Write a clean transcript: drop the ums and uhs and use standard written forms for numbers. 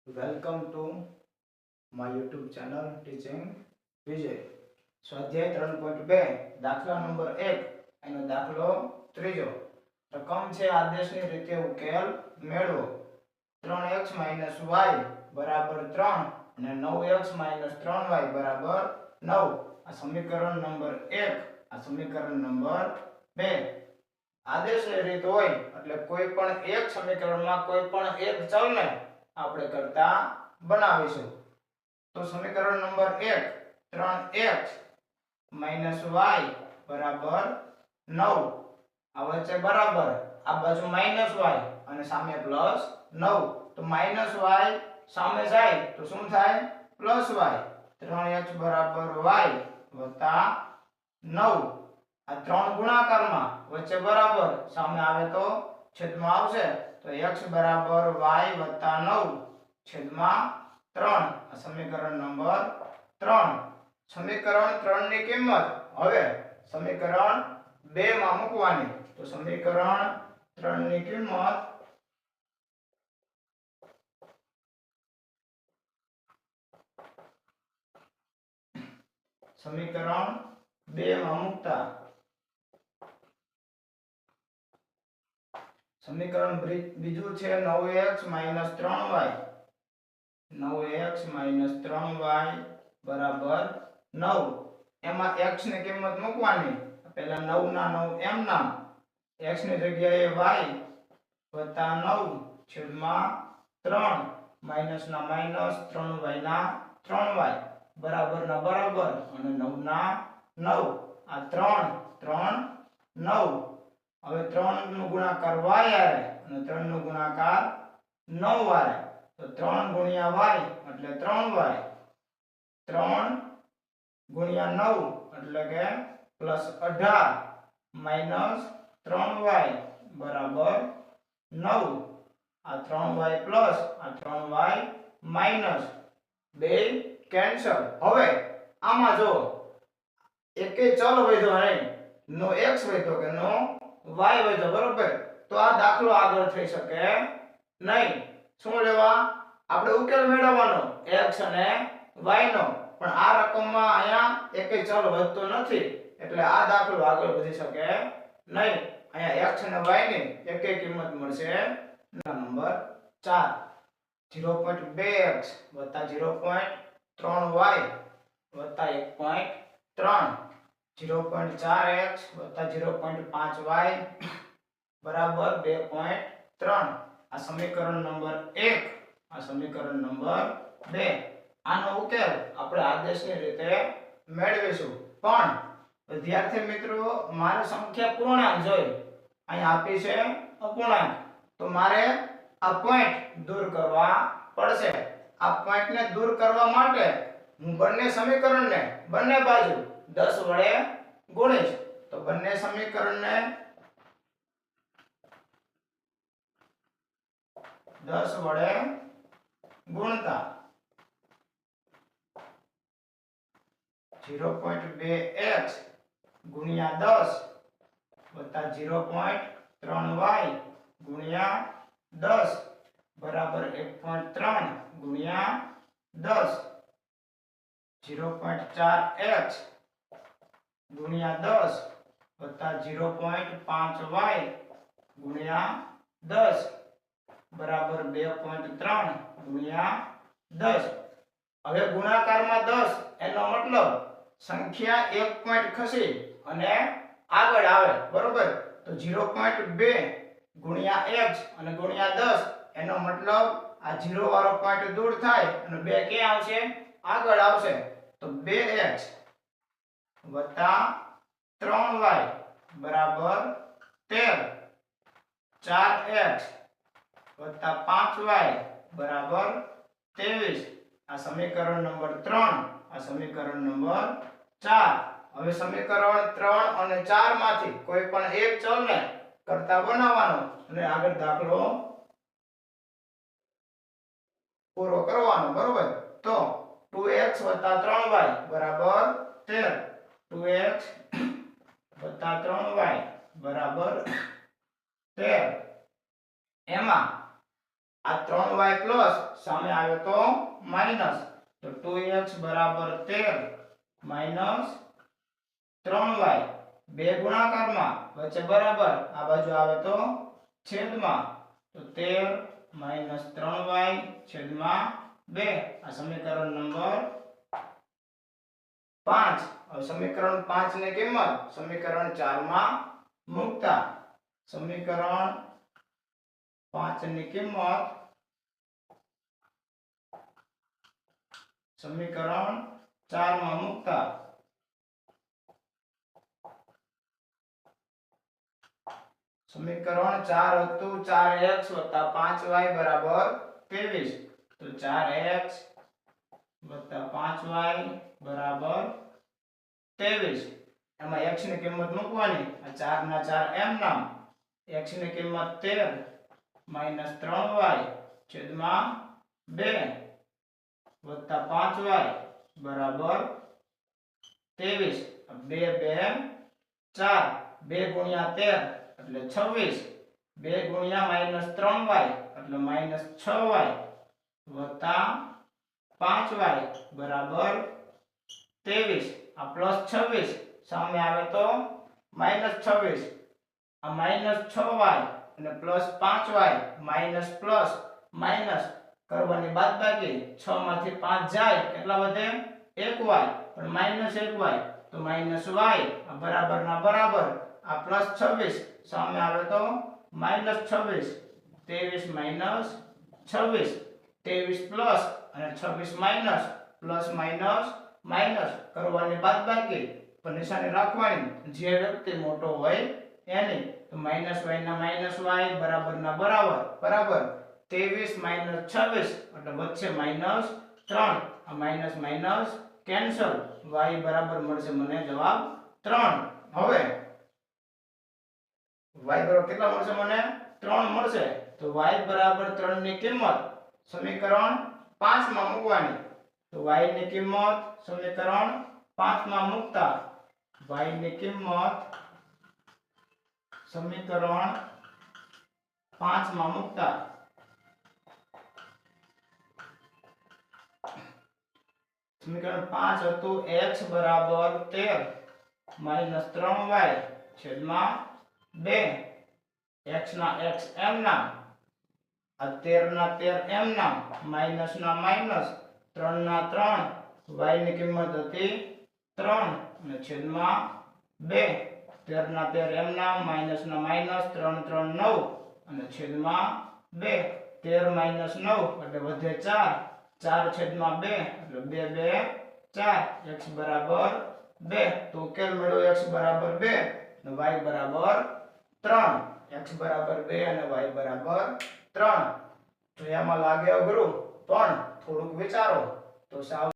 Welcome to my YouTube channel teaching Vijay. સ્વાધ્યાય 3.2 દાખલા number 1 એનો દાખલો ત્રીજો. રકમ છે આદેશની રીતે ઉકેલ મેળવો. 3x y બરાબર 3 અને 9x 3y બરાબર 9. આ સમીકરણ નંબર 1, આ સમીકરણ નંબર 2. આદેશની રીત હોય એટલે કોઈ પણ એક સમીકરણમાં કોઈ પણ એક ચલને આપણે કરતા બનાવીશું. તો સમીકરણ નંબર 1 3x y બરાબર 9. આ વચ્ચે બરાબર, આ બાજુ y અને સામે પ્લસ 9. તો y સામે જાય તો શું થાય? Plus y. 3x બરાબર y વત્તા 9. આ ત્રણ ગુણાકારમાં વચ્ચે બરાબર, સામે આવે તો છેદમાં આવશે. તો x બરાબર y વત્તા 9 છેદમાં 3. આ સમીકરણ નંબર 3. સમીકરણ 3 ની કિંમત હવે સમીકરણ 2 માં મૂકવાની. તો સમીકરણ 3 ની કિંમત સમીકરણ 2 માં મૂકતા સમીકરણ બીજું છે 9x 3y. 9x 3y બરાબર 9. એમાં x ની કિંમત મૂકવાની. પહેલા 9 ના 9 એમ નામ, x ની જગ્યાએ y વત્તા 9 છેદમાં 3 માઈનસ ના માઈનસ 3y ના 3y બરાબર ના બરાબર અને 9 ના 9. આ 3 3 9. હવે 3 નો ગુણાકાર y આરે અને 3 નો ગુણાકાર 9 આરે. તો 3 ગુણ્યા y એટલે 3y. 3 ગુણ્યા 9 એટલે કે +18 માઈનસ 3y બરાબર 9. આ 3y પ્લસ આ 3y માઈનસ બે કેન્સલ. હવે આમાં જો એકે ચલ વધ્યો નહીં, નો x વધ્યો કે નો y વધ્યો, બરોબર? તો આ દાખલો આગળ થઈ શકે નહીં. શું લેવા? આપણે ઉકેલ મેળવવાનો x અને y નો. પણ આ રકમમાં અહીંયા એકે ચલ વધતો નથી એટલે આ દાખલો આગળ વધી શકે નહીં. અહીંયા x અને y ની એકે કિંમત મળશે number 4. 0.2x 0.3y 1.3. 0.4x 0.5y બરાબર 2.3. આ સમીકરણ નંબર 1, આ સમીકરણ નંબર 2. આનો ઉકેલ આપણે આદેશની રીતે મેળવીશું. પણ વિદ્યાર્થી મિત્રો, મારે સંખ્યા પૂર્ણાંક જોઈ, અહીં આપી છે અપૂર્ણાંક, તો મારે આ પોઈન્ટ દૂર કરવા પડશે. આ પોઈન્ટને દૂર કરવા માટે હું બંને સમીકરણને બંને બાજુ 10 વડે ગુણીશ. તો બંને સમીકરણને 10 વડે ગુણતા 0.2x ગુણ્યા 10 વત્તા 0.3y ગુણ્યા 10 બરાબર 1.3 ગુણ્યા 10. 0.4x ગુણ્યા 10 વત્તા 0.5y ગુણ્યા 10 બરાબર 2.3 ગુણ્યા 10. હવે ગુણાકારમાં 10 એનો મતલબ સંખ્યા એક પોઈન્ટ ખસી અને આગળ આવે, બરોબર? તો 0.2 ગુણ્યા x અને ગુણ્યા 10 એનો મતલબ આ 0 વાળો પોઈન્ટ દૂર થાય અને 2 ક્યાં આવશે? આગળ આવશે. તો 2x વત્તા 3y બરાબર 13. 4x વત્તા 5y બરાબર 23. આ સમીકરણ નંબર 3, આ સમીકરણ નંબર 4. હવે સમીકરણ 3 અને 4 માંથી કોઈ પણ એક ચલને કરતા બનાવવાનો અને આગળ દાખલો પૂરો કરવાનો, બરોબર? તો 2x 3y બરાબર 13. 2x 3y બરાબર 13. એમાં આ 3y પ્લસ સામે આવ્યો તો માઈનસ, તો 2x બરાબર 13 માઈનસ 3y, બે ગુણાકારમાં વચ્ચે બરાબર, આ બાજુ આવે તો છેદમાં, તો 13 માઈનસ 3y છેદમાં 2. આ સમીકરણ નંબર 5. હવે સમીકરણ 5 ની કિંમત સમીકરણ 4 માં મૂકતા, સમીકરણ 5 ની કિંમત સમીકરણ 4 માં મૂકતા સમીકરણ 4 હતું 4x 5y બરાબર 23, તો 4x 5y બરાબર 23. એમાં x ની કિંમત મૂકવાની, આ 4 ના 4 એમ નામ, x ની કિંમત 13 માઈનસ 3y છેદમાં 2 વત્તા 5y બરાબર 23. 2 2 4, 2 ગુણ્યા 13 એટલે 26, 2 ગુણ્યા માઈનસ 3y એટલે માઈનસ 6y વત્તા 5y બરાબર 23. આ પ્લસ 26 સામે આવે તો માઈનસ 26, આ માઈનસ 6y અને plus 5y minus plus minus કરવાની બાદબાકી, 6 માંથી 5 જાય કેટલા વધે 1y, પણ માઈનસ 1y તો માઈનસ y, આ બરાબર ના બરાબર, આ પ્લસ 26 સામે આવે તો માઈનસ 26, 23 માઈનસ 26, 23 પ્લસ અને 26 માઈનસ, પ્લસ માઈનસ માઈનસ કરવાની બાદબાકી, પણ નિશાની રાખવાની, જે વ્યક્તિ મોટો હોય એની, તો માઈનસ y ના માઈનસ y બરાબર ના બરાબર, બરાબર 23 માઈનસ 26 એટલે વચ્ચે માઈનસ 3, આ માઈનસ માઈનસ કેન્સલ, y બરાબર મળશે મને જવાબ 3. હવે y બરાબર કેટલા મળશે મને 3 મળશે, તો y બરાબર 3 ની કિંમત સમીકરણ 5 માં મૂકવાની, તો y ની કિંમત સમીકરણ 5 માં મૂકતા y ની કિંમત સમીકરણ 5 માં મૂકતા સમીકરણ 5 હતું x બરાબર 13 માઈનસ 3y છેદમાં 2, x ના x એમ નામ, આ 13 ના 13 એમ નામ, માઈનસ ના માઈનસ, 3 ના 3, y ની કિંમત હતી 3 અને છેદમાં 2, 13 ના 13 એમ નામ, માઈનસ ના માઈનસ, 3 3 9 અને છેદમાં 2, 13 માઈનસ 9 એટલે વધે 4, 4 છેદમાં 2 એટલે 2 2 4, x બરાબર 2. તો ઉકેલ મેળવ્યો x બરાબર 2 અને y બરાબર 3, x બરાબર 2 અને y બરાબર 3. તો એમાં લાગે અઘરું, પણ થોડુંક વિચારો તો સાવ